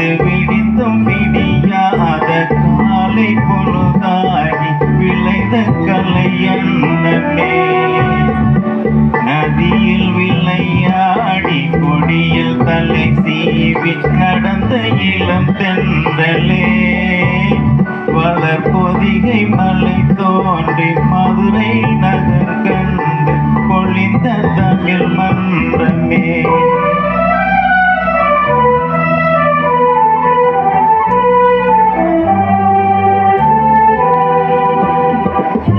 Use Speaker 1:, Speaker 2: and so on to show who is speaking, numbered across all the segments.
Speaker 1: விடிந்து விடிந்தும் விடியாத காலை பொழுதாகி விளைந்த கலை என்னமே. நதியில் விளையாடி கொடியில் தலை சீவி நடந்த இளம் தென்றலே. வளர் பொதிகை மலை தோன்றி மதுரை நகர் கண்டு பொழிந்த தமிழ் மன்றமே.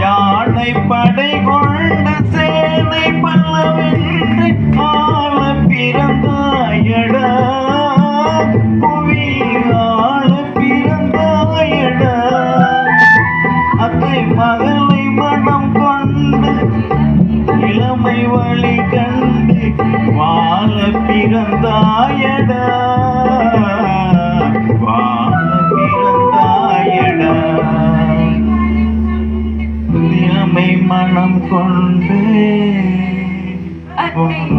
Speaker 1: யானை படை கொண்ட சேனை பல்லவென்று ஆள பிறந்தாயடா, புவி ஆள பிறந்தாயடா. அத்தை மகளை மனம் கொண்டு இளமை வழி கண்டு வாழ பிறந்தாயடா, வாழ பிறந்தாயடா. இளமை மனம் கொண்டு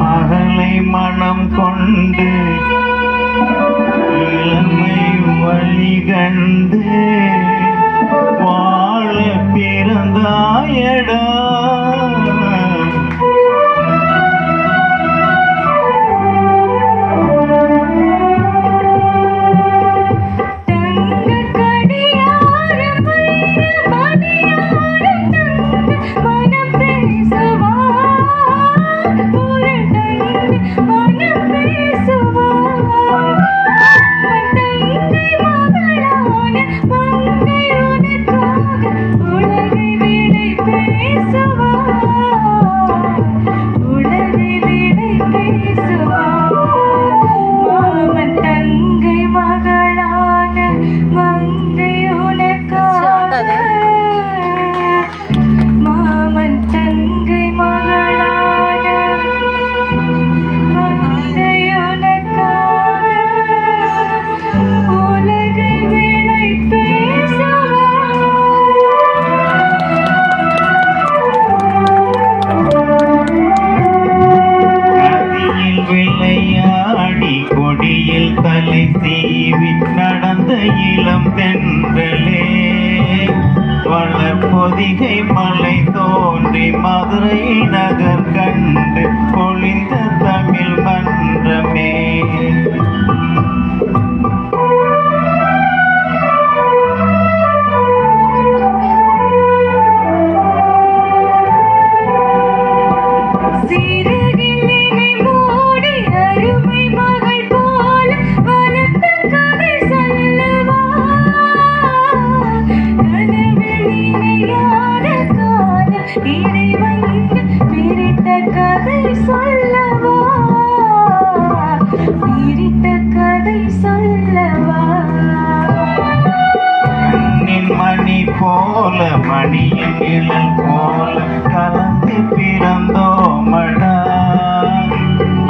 Speaker 1: மகளை மனம் கொண்டு இளமை வழி கண்டு வாழ பிறந்தாயடா. விளையாடி கொடியில் தலை சீவி நடந்த இளம் தென்றலே. வளர் பொதிகை மலை தோன்றி மதுரை நகர் கண்டு பொழிந்த தமிழ் மன்றமே. மணி போல மணியின் நிழல் போல கலந்து பிறந்தோமடா.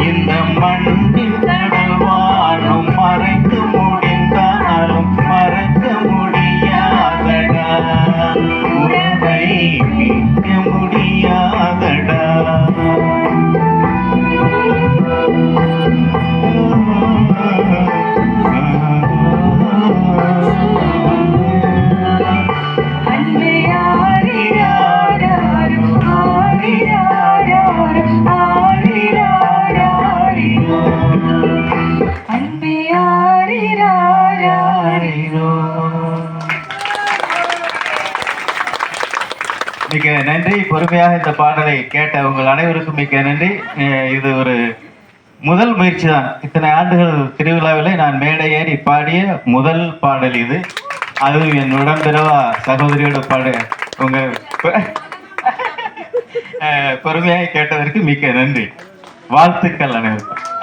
Speaker 1: இந்த மண்ணின் கடல் வாழும் மறைக்க முடிந்தாலும் மறக்க முடியாதடா, உறவை மீட்க முடியாதடா. மிக்க நன்றி. பொறுமையாக இந்த பாடலை கேட்ட உங்கள் அனைவருக்கும் மிக்க நன்றி. இது ஒரு முதல் முயற்சி தான். இத்தனை ஆண்டுகள் திருவிழாவில் நான் மேடை ஏறி பாடிய முதல் பாடல் இது. அதுவும் என் உடன்பிறவா சகோதரியோட பாடு. உங்க பொறுமையாக கேட்டதற்கு மிக்க நன்றி. வாழ்த்துக்கள் அனைவருக்கும்.